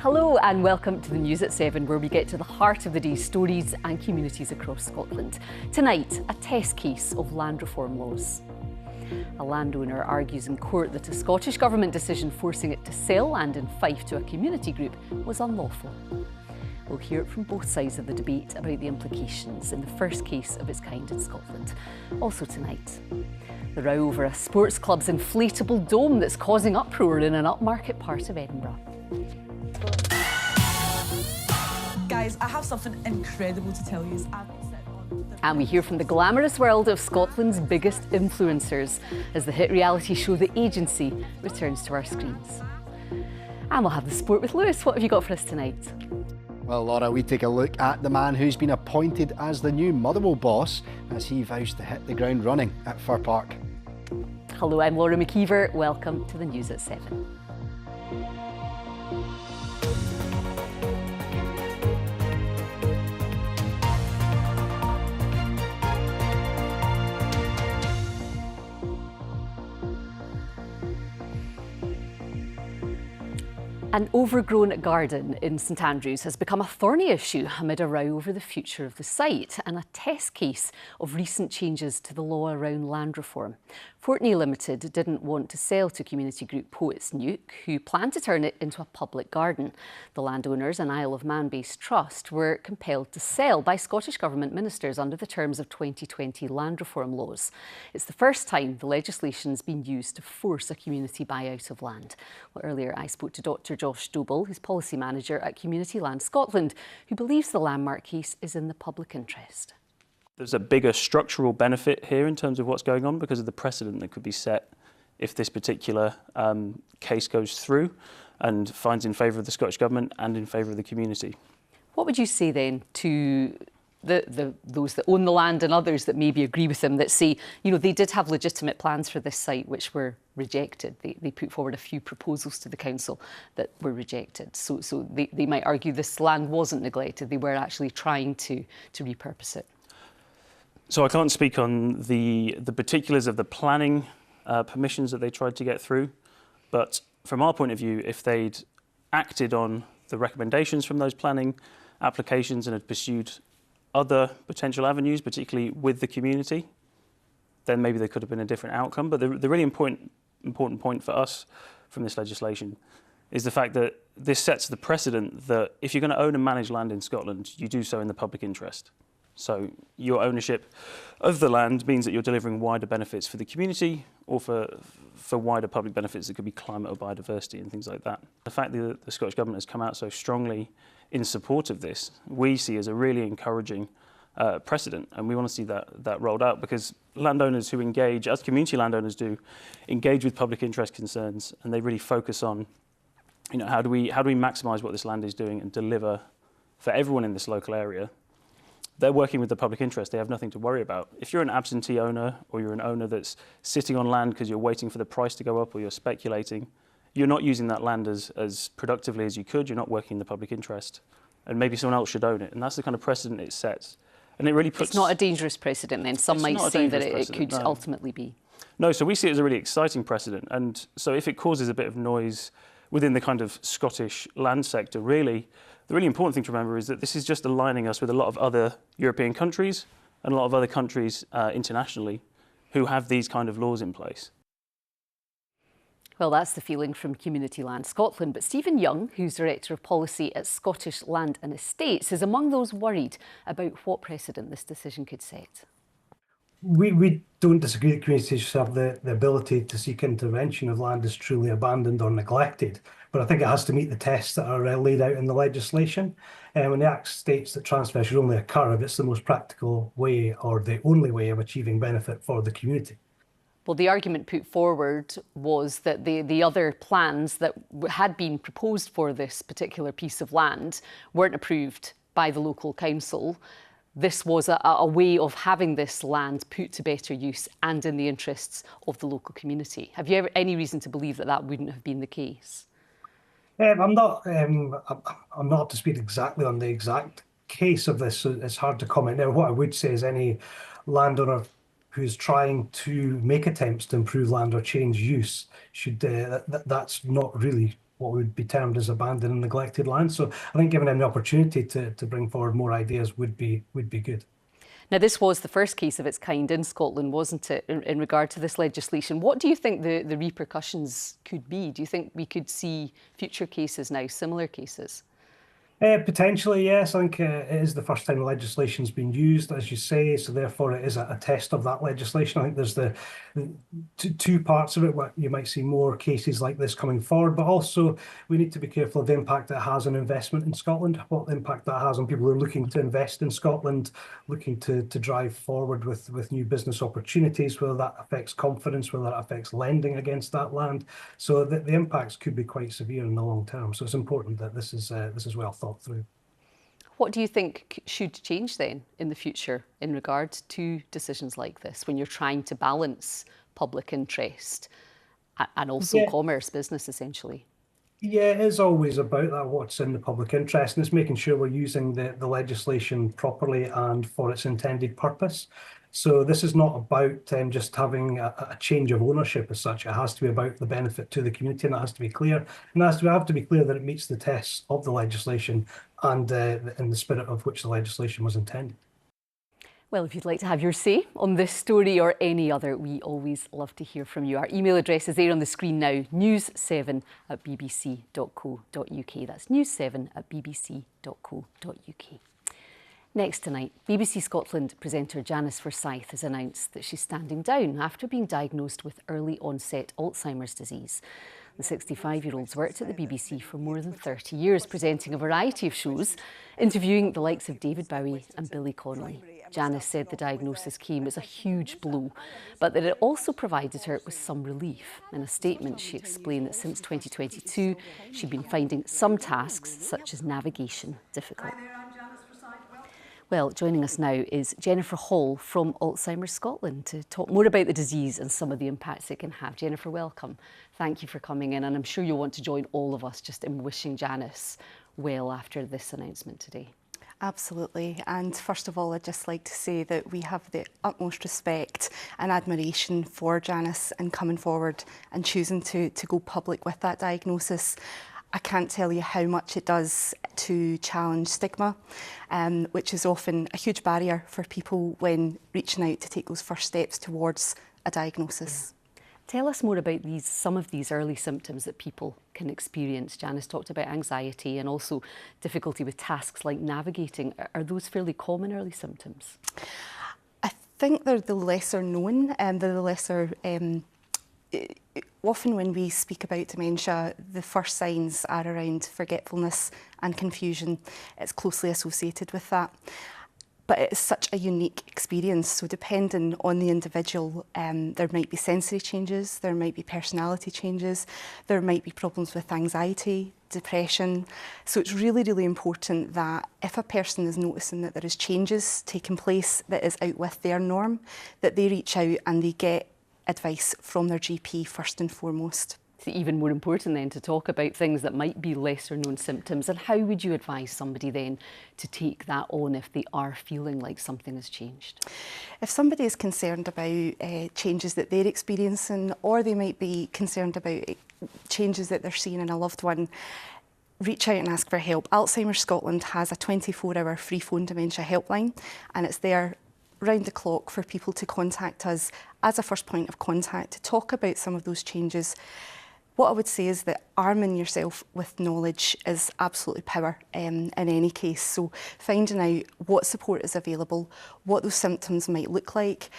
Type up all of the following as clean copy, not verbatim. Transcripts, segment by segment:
Hello and welcome to the News at 7, where we get to the heart of the day's stories and communities across Scotland. Tonight, a test case of land reform laws. A landowner argues in court that a Scottish Government decision forcing it to sell land in Fife to a community group was unlawful. We'll hear it from both sides of the debate about the implications in the first case of its kind in Scotland. Also tonight, the row over a sports club's inflatable dome that's causing uproar in an upmarket part of Edinburgh. Guys, I have something incredible to tell you. And we hear from the glamorous world of Scotland's biggest influencers as the hit reality show The Agency returns to our screens. And we'll have the sport with Lewis. What have you got for us tonight? Well, Laura, we take a look at the man who's been appointed as the new Motherwell boss as he vows to hit the ground running at Fir Park. Hello, I'm Laura McKeever. Welcome to the News at 7. An overgrown garden in St Andrews has become a thorny issue amid a row over the future of the site and a test case of recent changes to the law around land reform. Fortney Limited didn't want to sell to community group Poets Nuke, who planned to turn it into a public garden. The landowners, an Isle of Man-based trust, were compelled to sell by Scottish Government ministers under the terms of 2020 land reform laws. It's the first time the legislation's been used to force a community buyout of land. Well, earlier I spoke to Dr Josh Doble, who's policy manager at Community Land Scotland, who believes the landmark case is in the public interest. There's a bigger structural benefit here in terms of what's going on because of the precedent that could be set if this particular case goes through and finds in favour of the Scottish Government and in favour of the community. What would you say then to those that own the land and others that maybe agree with them that say, you know, they did have legitimate plans for this site which were rejected. They put forward a few proposals to the council that were rejected. So they might argue this land wasn't neglected. They were actually trying to repurpose it. So I can't speak on the particulars of the planning permissions that they tried to get through, but from our point of view, if they'd acted on the recommendations from those planning applications and had pursued other potential avenues, particularly with the community, then maybe there could have been a different outcome. But the really important point for us from this legislation is the fact that this sets the precedent that if you're going to own and manage land in Scotland, you do so in the public interest. So your ownership of the land means that you're delivering wider benefits for the community or for wider public benefits that could be climate or biodiversity and things like that. The fact that the Scottish Government has come out so strongly in support of this, we see as a really encouraging precedent, and we want to see that rolled out because landowners who engage, as community landowners do, engage with public interest concerns, and they really focus on, you know, how do we maximise what this land is doing and deliver for everyone in this local area. They're working with the public interest. They have nothing to worry about. If you're an absentee owner or you're an owner that's sitting on land because you're waiting for the price to go up or you're speculating, you're not using that land as productively as you could. You're not working in the public interest. And maybe someone else should own it. And that's the kind of precedent it sets. And it really puts... It's not a dangerous precedent then. Some might say that it could ultimately be. No, so we see it as a really exciting precedent. And so if it causes a bit of noise within the kind of Scottish land sector, really, the really important thing to remember is that this is just aligning us with a lot of other European countries and a lot of other countries internationally who have these kind of laws in place. Well, that's the feeling from Community Land Scotland. But Stephen Young, who's Director of Policy at Scottish Land and Estates, is among those worried about what precedent this decision could set. We don't disagree that communities should have the ability to seek intervention if land is truly abandoned or neglected, but I think it has to meet the tests that are laid out in the legislation. When the Act states that transfer should only occur if it's the most practical way or the only way of achieving benefit for the community. Well, the argument put forward was that the other plans that had been proposed for this particular piece of land weren't approved by the local council. This was a way of having this land put to better use and in the interests of the local community. Have you ever any reason to believe that that wouldn't have been the case? I'm not up to speed exactly on the exact case of this, so it's hard to comment. Now, what I would say is any landowner who's trying to make attempts to improve land or change use should that's not really what would be termed as abandoned and neglected land. So I think giving them the opportunity to bring forward more ideas would be good. Now, this was the first case of its kind in Scotland, wasn't it, in regard to this legislation? What do you think the repercussions could be? Do you think we could see future cases now, similar cases? Potentially, yes. I think it is the first time the legislation's been used, as you say, so therefore it is a test of that legislation. I think there's the two parts of it where you might see more cases like this coming forward, but also we need to be careful of the impact that has on investment in Scotland, what impact that has on people who are looking to invest in Scotland, looking to drive forward with new business opportunities, whether that affects confidence, whether that affects lending against that land. So the impacts could be quite severe in the long term. So it's important that this is well thought through. What do you think should change then in the future in regard to decisions like this when you're trying to balance public interest and also commerce, business essentially? Yeah, it is always about that, what's in the public interest, and it's making sure we're using the legislation properly and for its intended purpose. So this is not about just having a change of ownership as such. It has to be about the benefit to the community, and that has to be clear. And it has to have to be clear that it meets the tests of the legislation and in the spirit of which the legislation was intended. Well, if you'd like to have your say on this story or any other, we always love to hear from you. Our email address is there on the screen now, news7@bbc.co.uk. That's news7@bbc.co.uk. Next tonight, BBC Scotland presenter Janice Forsyth has announced that she's standing down after being diagnosed with early onset Alzheimer's disease. The 65-year-old's worked at the BBC for more than 30 years, presenting a variety of shows, interviewing the likes of David Bowie and Billy Connolly. Janice said the diagnosis came as a huge blow, but that it also provided her with some relief. In a statement, she explained that since 2022, she'd been finding some tasks, such as navigation, difficult. Well, joining us now is Jennifer Hall from Alzheimer's Scotland to talk more about the disease and some of the impacts it can have. Jennifer, welcome. Thank you for coming in, and I'm sure you'll want to join all of us just in wishing Janice well after this announcement today. Absolutely. And first of all, I'd just like to say that we have the utmost respect and admiration for Janice in coming forward and choosing to go public with that diagnosis. I can't tell you how much it does to challenge stigma, which is often a huge barrier for people when reaching out to take those first steps towards a diagnosis. Tell us more about some of these early symptoms that people can experience. Janice talked about anxiety and also difficulty with tasks like navigating. Are those fairly common early symptoms? I think they're the lesser known and they're the lesser. Often when we speak about dementia, the first signs are around forgetfulness and confusion. It's closely associated with that. But it's such a unique experience. So depending on the individual, there might be sensory changes, there might be personality changes, there might be problems with anxiety, depression. So it's really, really important that if a person is noticing that there is changes taking place that is out with their norm, that they reach out and they get advice from their GP first and foremost. It's even more important then to talk about things that might be lesser known symptoms. And how would you advise somebody then to take that on if they are feeling like something has changed? If somebody is concerned about changes that they're experiencing, or they might be concerned about changes that they're seeing in a loved one, reach out and ask for help. Alzheimer's Scotland has a 24-hour free phone dementia helpline, and it's there round the clock for people to contact us as a first point of contact to talk about some of those changes. What I would say is that arming yourself with knowledge is absolutely power in any case. So finding out what support is available, what those symptoms might look like,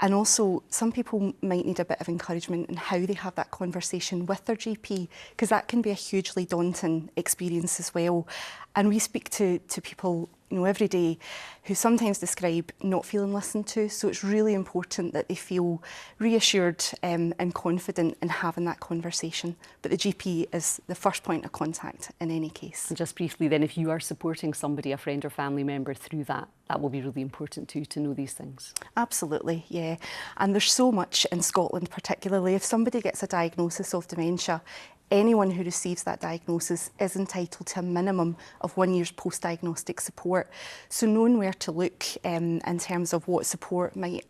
and also some people might need a bit of encouragement in how they have that conversation with their GP, because that can be a hugely daunting experience as well. And we speak to people every day who sometimes describe not feeling listened to. So it's really important that they feel reassured and confident in having that conversation. But the GP is the first point of contact in any case. And just briefly then, if you are supporting somebody, a friend or family member through that will be really important too, to know these things. Absolutely, yeah. And there's so much in Scotland particularly. If somebody gets a diagnosis of dementia, anyone who receives that diagnosis is entitled to a minimum of 1 year's post-diagnostic support. So knowing where to look in terms of what support might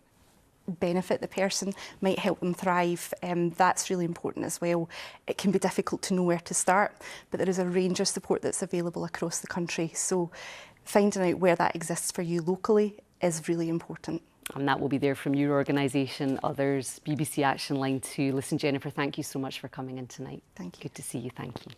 benefit the person, might help them thrive. That's really important as well. It can be difficult to know where to start, but there is a range of support that's available across the country. So finding out where that exists for you locally is really important. And that will be there from your organisation, others, BBC Action Line 2. Listen, Jennifer, thank you so much for coming in tonight. Thank you. Good to see you, thank you.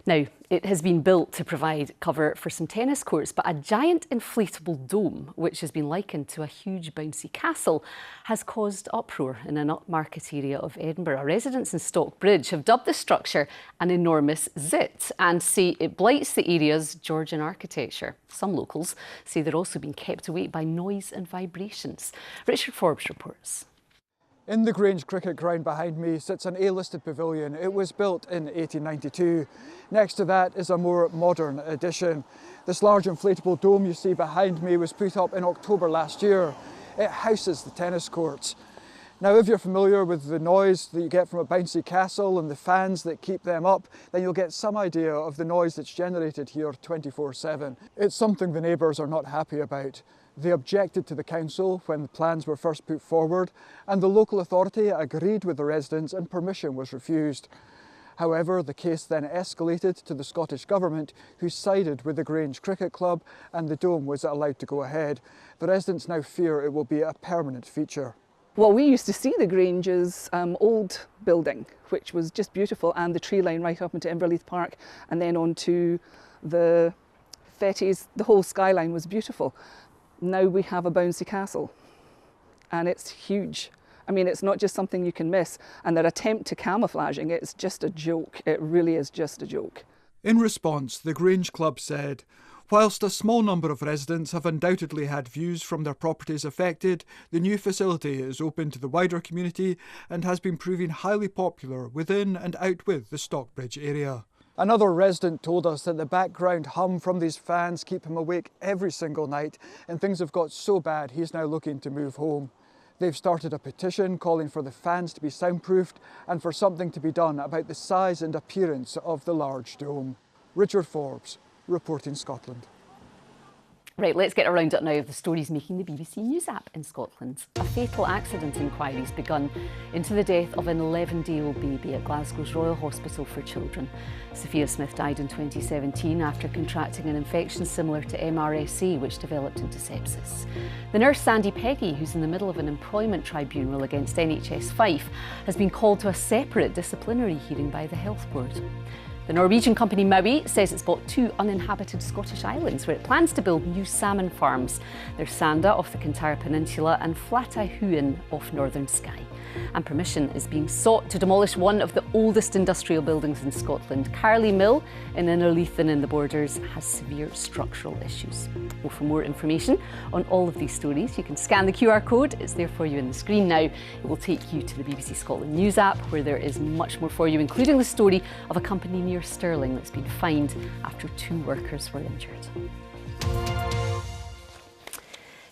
Now, it has been built to provide cover for some tennis courts, but a giant inflatable dome, which has been likened to a huge bouncy castle, has caused uproar in an upmarket area of Edinburgh. Residents in Stockbridge have dubbed the structure an enormous zit and say it blights the area's Georgian architecture. Some locals say they're also being kept awake by noise and vibrations. Richard Forbes reports. In the Grange cricket ground behind me sits an A-listed pavilion. It was built in 1892. Next to that is a more modern addition. This large inflatable dome you see behind me was put up in October last year. It houses the tennis courts. Now, if you're familiar with the noise that you get from a bouncy castle and the fans that keep them up, then you'll get some idea of the noise that's generated here 24/7. It's something the neighbours are not happy about. They objected to the council when the plans were first put forward, and the local authority agreed with the residents and permission was refused. However, the case then escalated to the Scottish Government, who sided with the Grange Cricket Club, and the dome was allowed to go ahead. The residents now fear it will be a permanent feature. Well, we used to see the Grange's old building, which was just beautiful, and the tree line right up into Inverleith Park, and then on to the Fetties. The whole skyline was beautiful. Now we have a bouncy castle, and it's huge. I mean, it's not just something you can miss, and their attempt to camouflaging it's just a joke. It really is just a joke. In response, the Grange Club said, whilst a small number of residents have undoubtedly had views from their properties affected, the new facility is open to the wider community and has been proving highly popular within and out with the Stockbridge area. Another resident told us that the background hum from these fans keep him awake every single night, and things have got so bad he's now looking to move home. They've started a petition calling for the fans to be soundproofed and for something to be done about the size and appearance of the large dome. Richard Forbes, reporting Scotland. Right, let's get a roundup now of the stories making the BBC News app in Scotland. A fatal accident inquiry has begun into the death of an 11-day-old baby at Glasgow's Royal Hospital for Children. Sophia Smith died in 2017 after contracting an infection similar to MRSA, which developed into sepsis. The nurse Sandy Peggy, who's in the middle of an employment tribunal against NHS Fife, has been called to a separate disciplinary hearing by the Health Board. The Norwegian company Mowi says it's bought 2 uninhabited Scottish islands where it plans to build new salmon farms. They're Sanda off the Kintyre Peninsula and Flatahuin off Northern Skye. And permission is being sought to demolish one of the oldest industrial buildings in Scotland. Carley Mill in Innerleith and in the Borders has severe structural issues. Well, for more information on all of these stories, you can scan the QR code. It's there for you on the screen now. It will take you to the BBC Scotland News app, where there is much more for you, including the story of a company near Stirling that's been fined after 2 workers were injured.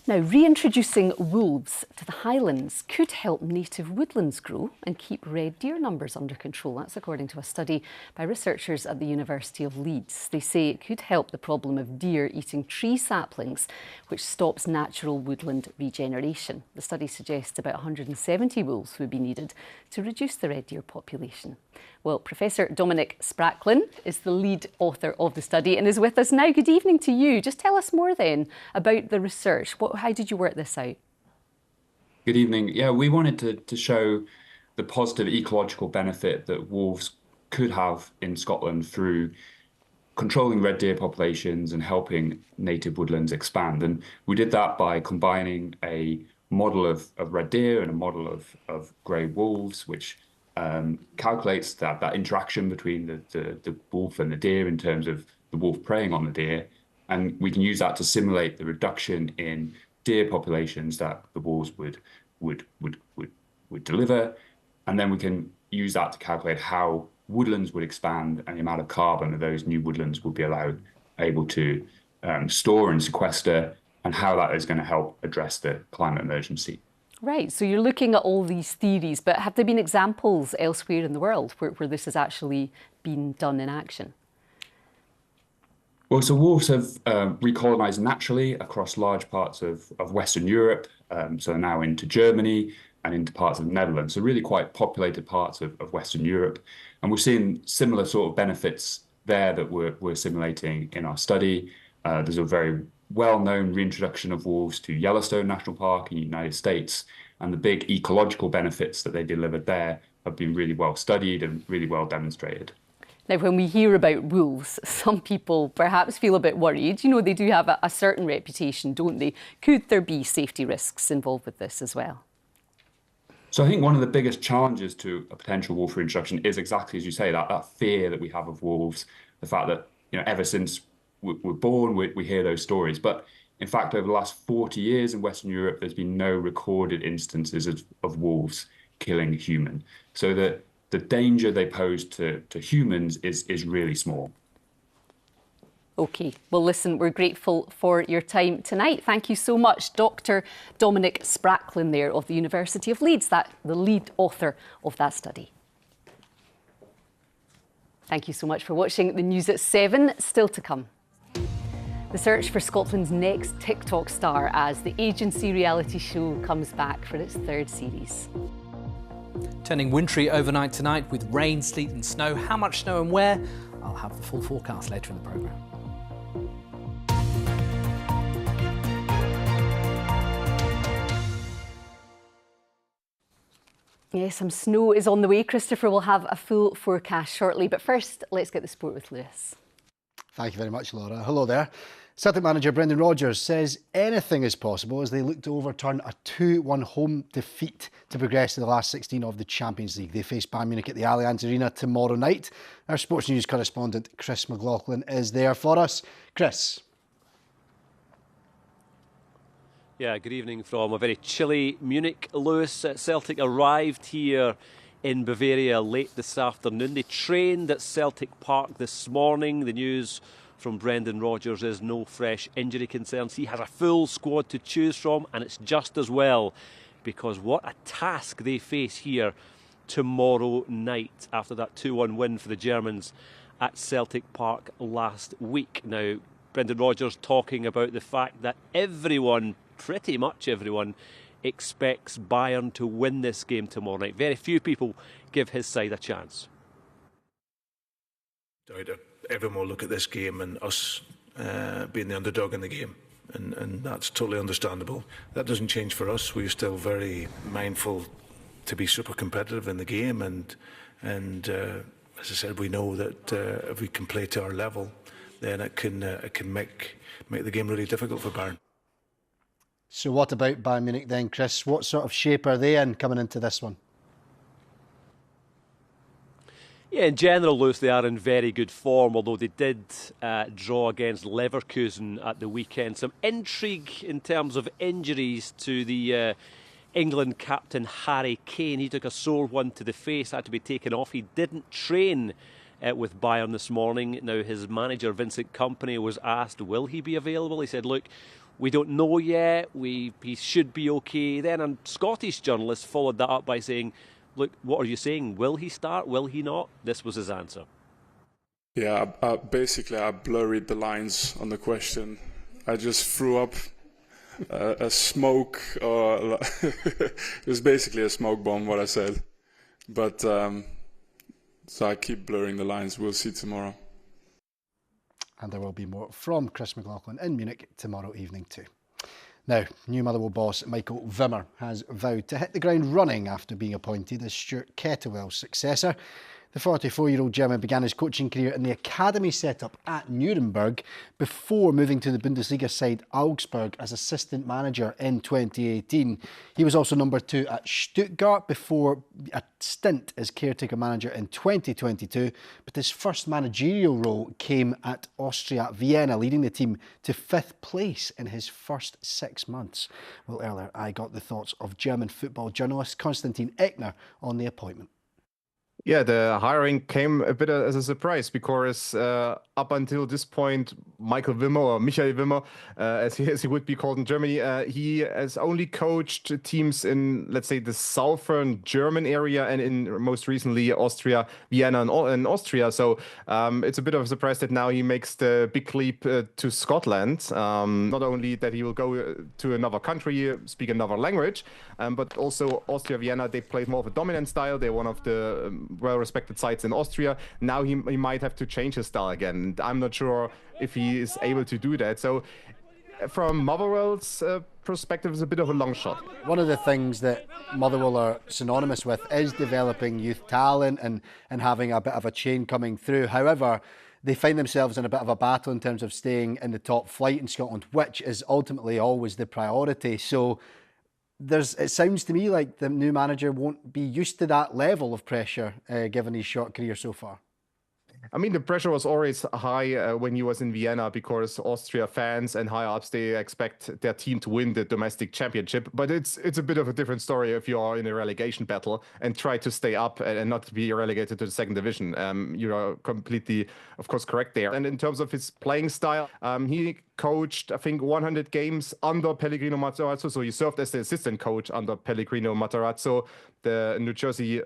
Now, reintroducing wolves to the Highlands could help native woodlands grow and keep red deer numbers under control. That's according to a study by researchers at the University of Leeds. They say it could help the problem of deer eating tree saplings, which stops natural woodland regeneration. The study suggests about 170 wolves would be needed to reduce the red deer population. Well, Professor Dominic Spracklin is the lead author of the study and is with us now. Good evening to you. Just tell us more then about the research. How did you work this out? Good evening. Yeah, we wanted to show the positive ecological benefit that wolves could have in Scotland through controlling red deer populations and helping native woodlands expand. And we did that by combining a model of red deer and a model of grey wolves, which calculates that interaction between the wolf and the deer in terms of the wolf preying on the deer. And we can use that to simulate the reduction in deer populations that the wolves would deliver. And then we can use that to calculate how woodlands would expand and the amount of carbon that those new woodlands would be able to store and sequester, and how that is going to help address the climate emergency. Right, so you're looking at all these theories, but have there been examples elsewhere in the world where this has actually been done in action? Well, so wolves have recolonized naturally across large parts of Western Europe, so now into Germany and into parts of the Netherlands, so really quite populated parts of Western Europe. And we're seeing similar sort of benefits there that we're simulating in our study. There's a very well-known reintroduction of wolves to Yellowstone National Park in the United States, and the big ecological benefits that they delivered there have been really well studied and really well demonstrated. Now, when we hear about wolves, some people perhaps feel a bit worried. You know, they do have a certain reputation, don't they? Could there be safety risks involved with this as well? So I think one of the biggest challenges to a potential wolf reintroduction is exactly as you say, that fear that we have of wolves, the fact that, ever since we're born, we hear those stories. But in fact, over the last 40 years in Western Europe, there's been no recorded instances of wolves killing a human. So the danger they pose to humans is really small. OK, well, listen, we're grateful for your time tonight. Thank you so much, Dr. Dominic Spracklin there of the University of Leeds, the lead author of that study. Thank you so much for watching the news at 7. Still to come. The search for Scotland's next TikTok star as the agency reality show comes back for its 3rd series. Turning wintry overnight tonight with rain, sleet and snow. How much snow and where? I'll have the full forecast later in the programme. Yes, some snow is on the way. Christopher will have a full forecast shortly. But first, let's get the sport with Lewis. Thank you very much, Laura. Hello there. Celtic manager Brendan Rodgers says anything is possible as they look to overturn a 2-1 home defeat to progress to the last 16 of the Champions League. They face Bayern Munich at the Allianz Arena tomorrow night. Our sports news correspondent Chris McLaughlin is there for us. Chris. Yeah, good evening from a very chilly Munich. Lewis, Celtic arrived here in Bavaria late this afternoon. They trained at Celtic Park this morning. The news from Brendan Rodgers is no fresh injury concerns. He has a full squad to choose from, and it's just as well, because what a task they face here tomorrow night after that 2-1 win for the Germans at Celtic Park last week. Now, Brendan Rodgers talking about the fact that everyone, pretty much everyone, expects Bayern to win this game tomorrow night. Very few people give his side a chance. Everyone will look at this game and us being the underdog in the game, and that's totally understandable. That doesn't change for us. We're still very mindful to be super competitive in the game, and as I said, we know that if we can play to our level, then it can make the game really difficult for Bayern. So what about Bayern Munich then, Chris? What sort of shape are they in coming into this one? Yeah, in general, Lewis, they are in very good form, although they did draw against Leverkusen at the weekend. Some intrigue in terms of injuries to the England captain Harry Kane. He took a sore one to the face, had to be taken off. He didn't train with Bayern this morning. Now, his manager, Vincent Kompany, was asked, will he be available? He said, look, we don't know yet. He should be okay. Then a Scottish journalist followed that up by saying, look, what are you saying? Will he start? Will he not? This was his answer. Yeah, basically I blurred the lines on the question. I just threw up a smoke, or it was basically a smoke bomb, what I said. But so I keep blurring the lines. We'll see tomorrow. And there will be more from Chris McLaughlin in Munich tomorrow evening too. Now, new Motherwell boss Michael Wimmer has vowed to hit the ground running after being appointed as Stuart Kettlewell's successor. The 44-year-old German began his coaching career in the academy setup at Nuremberg before moving to the Bundesliga side Augsburg as assistant manager in 2018. He was also number 2 at Stuttgart before a stint as caretaker manager in 2022. But his first managerial role came at Austria Vienna, leading the team to 5th place in his first 6 months. Well, earlier I got the thoughts of German football journalist Konstantin Eckner on the appointment. Yeah, the hiring came a bit as a surprise because up until this point, Michael Wimmer, or Michael Wimmer, as he would be called in Germany, he has only coached teams in, let's say, the southern German area and in most recently Austria, Vienna and Austria. So it's a bit of a surprise that now he makes the big leap to Scotland. Not only that he will go to another country, speak another language, but also Austria, Vienna, they play more of a dominant style. They're one of the well-respected sides in Austria. Now he might have to change his style again. I'm not sure if he is able to do that. So from Motherwell's perspective, it's a bit of a long shot. One of the things that Motherwell are synonymous with is developing youth talent and having a bit of a chain coming through. However, they find themselves in a bit of a battle in terms of staying in the top flight in Scotland, which is ultimately always the priority. So it sounds to me like the new manager won't be used to that level of pressure, given his short career so far. I mean, the pressure was always high when he was in Vienna because Austria fans and higher ups, they expect their team to win the domestic championship. But it's a bit of a different story if you are in a relegation battle and try to stay up and not be relegated to the second division. You are completely, of course, correct there. And in terms of his playing style, he coached, I think, 100 games under Pellegrino Matarazzo. So he served as the assistant coach under Pellegrino Matarazzo, the New Jersey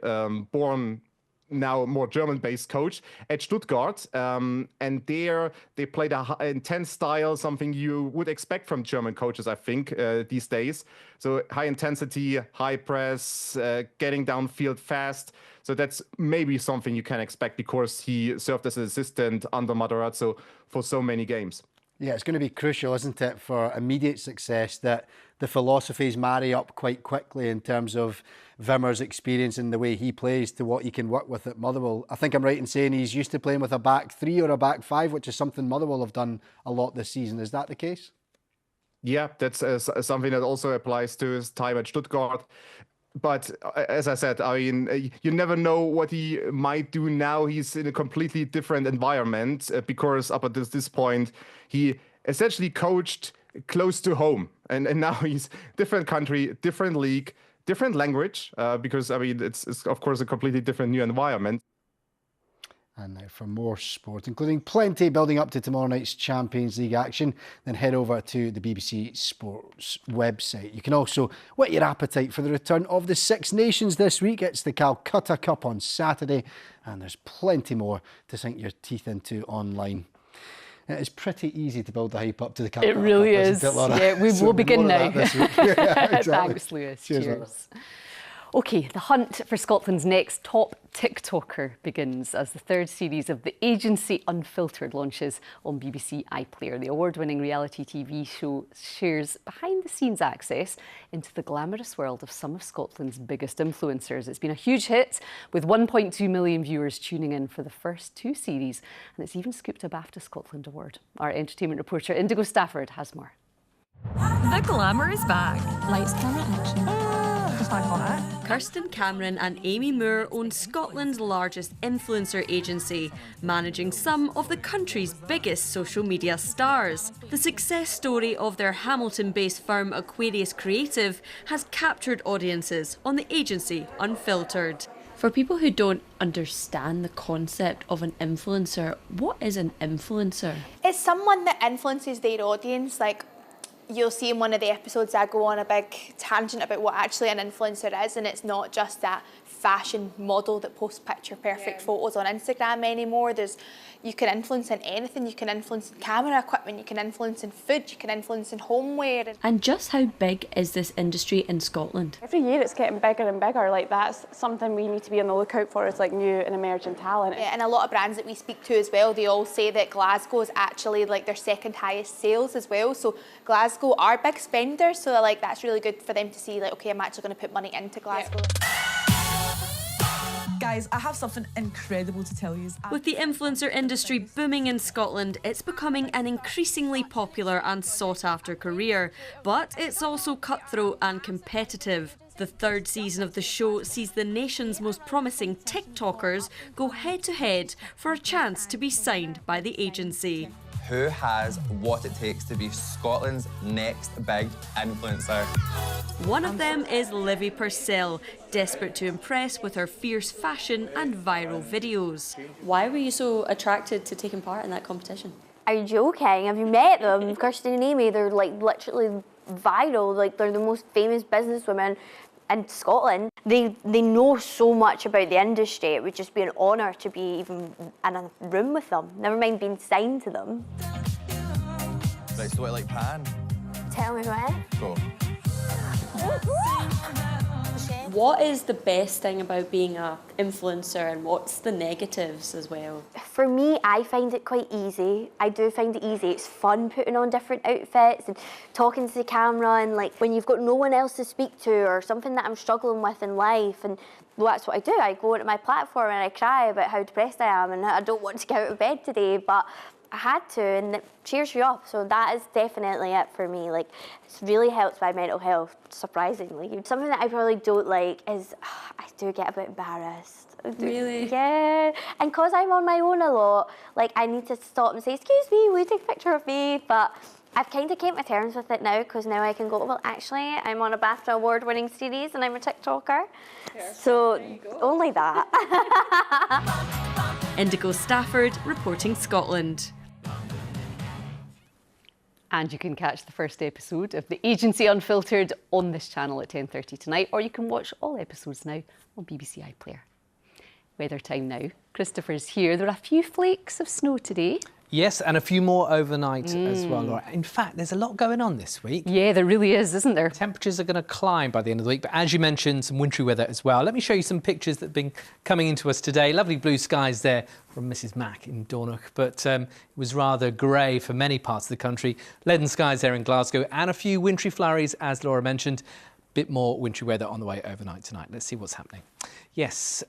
born now more German-based coach at Stuttgart, and there they played a intense style, something you would expect from German coaches, I think, these days. So high intensity, high press, getting downfield fast. So that's maybe something you can expect because he served as an assistant under Matarazzo for so many games. Yeah, it's going to be crucial, isn't it, for immediate success that the philosophies marry up quite quickly in terms of Wimmer's experience and the way he plays to what he can work with at Motherwell. I think I'm right in saying he's used to playing with a back three or a back five, which is something Motherwell have done a lot this season. Is that the case? Yeah, that's something that also applies to his time at Stuttgart. But as I said, I mean, you never know what he might do now. He's in a completely different environment because up at this point, he essentially coached close to home. And now he's different country, different league, different language, because, I mean, it's of course, a completely different new environment. And now for more sport, including plenty building up to tomorrow night's Champions League action, then head over to the BBC Sports website. You can also whet your appetite for the return of the Six Nations this week. It's the Calcutta Cup on Saturday, and there's plenty more to sink your teeth into online. It's pretty easy to build the hype up to the Calcutta Cup. It really is. Yeah, we will begin now. Yeah, exactly. Thanks, Lewis. Cheers. OK, the hunt for Scotland's next top TikToker begins as the third series of the Agency Unfiltered launches on BBC iPlayer. The award-winning reality TV show shares behind-the-scenes access into the glamorous world of some of Scotland's biggest influencers. It's been a huge hit, with 1.2 million viewers tuning in for the first two series, and it's even scooped a BAFTA Scotland award. Our entertainment reporter Indigo Stafford has more. The glamour is back. Lights, camera, action. Kirsten Cameron and Amy Moore own Scotland's largest influencer agency, managing some of the country's biggest social media stars. The success story of their Hamilton-based firm Aquarius Creative has captured audiences on the Agency Unfiltered. For people who don't understand the concept of an influencer, what is an influencer? It's someone that influences their audience. Like, you'll see in one of the episodes I go on a big tangent about what actually an influencer is, and it's not just that fashion model that posts picture perfect photos on Instagram anymore. You can influence in anything. You can influence in camera equipment, you can influence in food, you can influence in homeware. And just how big is this industry in Scotland? Every year it's getting bigger and bigger. Like, that's something we need to be on the lookout for. It's like new and emerging talent. Yeah, and a lot of brands that we speak to as well, they all say that Glasgow is actually like their second highest sales as well. So Glasgow are big spenders, so like that's really good for them to see, like, okay, I'm actually going to put money into Glasgow. Guys, I have something incredible to tell you. With the influencer industry booming in Scotland, it's becoming an increasingly popular and sought-after career, but it's also cutthroat and competitive. The third season of the show sees the nation's most promising TikTokers go head-to-head for a chance to be signed by the agency. Who has what it takes to be Scotland's next big influencer? One of them is Livy Purcell, desperate to impress with her fierce fashion and viral videos. Why were you so attracted to taking part in that competition? Are you joking? Have you met them? Kirsten and Amy, they're like literally viral. Like they're the most famous businesswomen in Scotland. They know so much about the industry. It would just be an honour to be even in a room with them. Never mind being signed to them. Right, so what like Pan? Tell me when. Go. What is the best thing about being an influencer and what's the negatives as well? For me, I find it quite easy. I do find it easy. It's fun putting on different outfits and talking to the camera, and like when you've got no one else to speak to or something that I'm struggling with in life, and well, that's what I do. I go onto my platform and I cry about how depressed I am and I don't want to get out of bed today, but I had to, and it cheers you up. So that is definitely it for me. Like, it's really helped my mental health, surprisingly. Something that I probably don't like is I do get a bit embarrassed. Really? Yeah. And because I'm on my own a lot, like I need to stop and say, excuse me, will you take a picture of me? But I've kind of came to terms with it now, because now I can go, well, actually, I'm on a BAFTA award-winning series and I'm a TikToker. So only that. Indigo Stafford, reporting Scotland. And you can catch the first episode of The Agency Unfiltered on this channel at 10:30 tonight, or you can watch all episodes now on BBC iPlayer. Weather time now. Christopher's here. There are a few flakes of snow today. Yes, and a few more overnight as well, Laura. In fact, there's a lot going on this week. Yeah, there really is, isn't there? Temperatures are going to climb by the end of the week, but as you mentioned, some wintry weather as well. Let me show you some pictures that have been coming into us today. Lovely blue skies there from Mrs. Mack in Dornoch, but it was rather grey for many parts of the country. Leaden skies there in Glasgow, and a few wintry flurries, as Laura mentioned. Bit more wintry weather on the way overnight tonight. Let's see what's happening. Yes,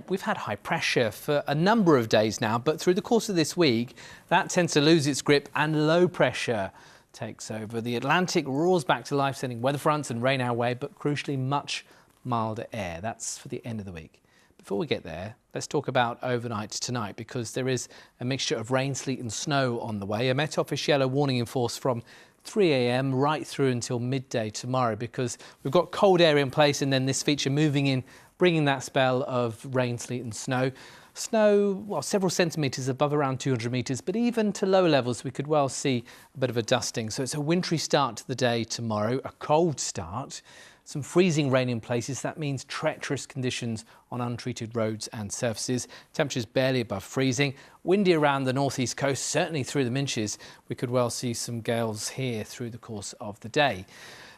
we've had high pressure for a number of days now, but through the course of this week, that tends to lose its grip and low pressure takes over. The Atlantic roars back to life, sending weather fronts and rain our way, but crucially much milder air. That's for the end of the week. Before we get there, let's talk about overnight tonight, because there is a mixture of rain, sleet and snow on the way. A Met Office yellow warning in force from 3 a.m. right through until midday tomorrow, because we've got cold air in place and then this feature moving in, bringing that spell of rain, sleet and snow. Snow, well, several centimetres above around 200 metres, but even to lower levels we could well see a bit of a dusting. So it's a wintry start to the day tomorrow, a cold start. Some freezing rain in places. That means treacherous conditions on untreated roads and surfaces. Temperatures barely above freezing. Windy around the northeast coast, certainly through the Minches. We could well see some gales here through the course of the day.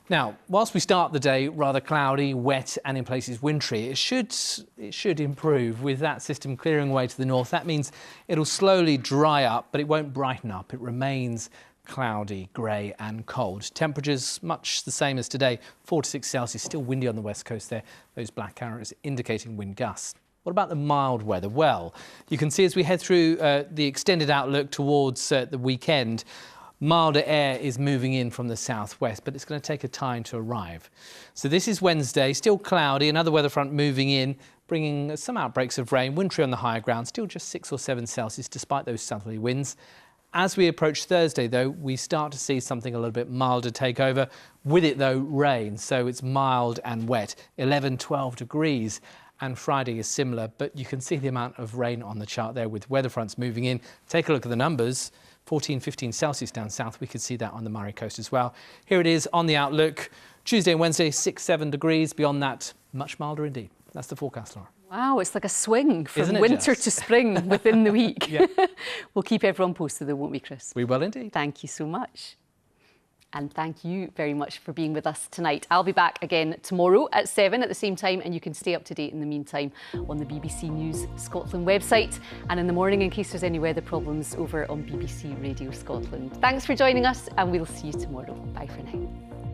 Now, whilst we start the day rather cloudy, wet and in places wintry, it should improve with that system clearing away to the north. That means it'll slowly dry up, but it won't brighten up. It remains cloudy, grey and cold. Temperatures much the same as today, 4 to 6 Celsius, still windy on the west coast there. Those black arrows indicating wind gusts. What about the mild weather? Well, you can see as we head through the extended outlook towards the weekend, milder air is moving in from the southwest, but it's going to take a time to arrive. So this is Wednesday, still cloudy, another weather front moving in, bringing some outbreaks of rain, wintry on the higher ground, still just 6 or 7 Celsius despite those southerly winds. As we approach Thursday, though, we start to see something a little bit milder take over. With it, though, rain, so it's mild and wet, 11, 12 degrees. And Friday is similar, but you can see the amount of rain on the chart there with weather fronts moving in. Take a look at the numbers, 14, 15 Celsius down south. We could see that on the Murray coast as well. Here it is on the outlook. Tuesday and Wednesday, 6, 7 degrees. Beyond that, much milder indeed. That's the forecast, Laura. Wow, it's like a swing from winter to spring within the week. Yeah. We'll keep everyone posted though, won't we, Chris? We will indeed. Thank you so much. And thank you very much for being with us tonight. I'll be back again tomorrow at 7 at the same time, and you can stay up to date in the meantime on the BBC News Scotland website, and in the morning in case there's any weather problems over on BBC Radio Scotland. Thanks for joining us, and we'll see you tomorrow. Bye for now.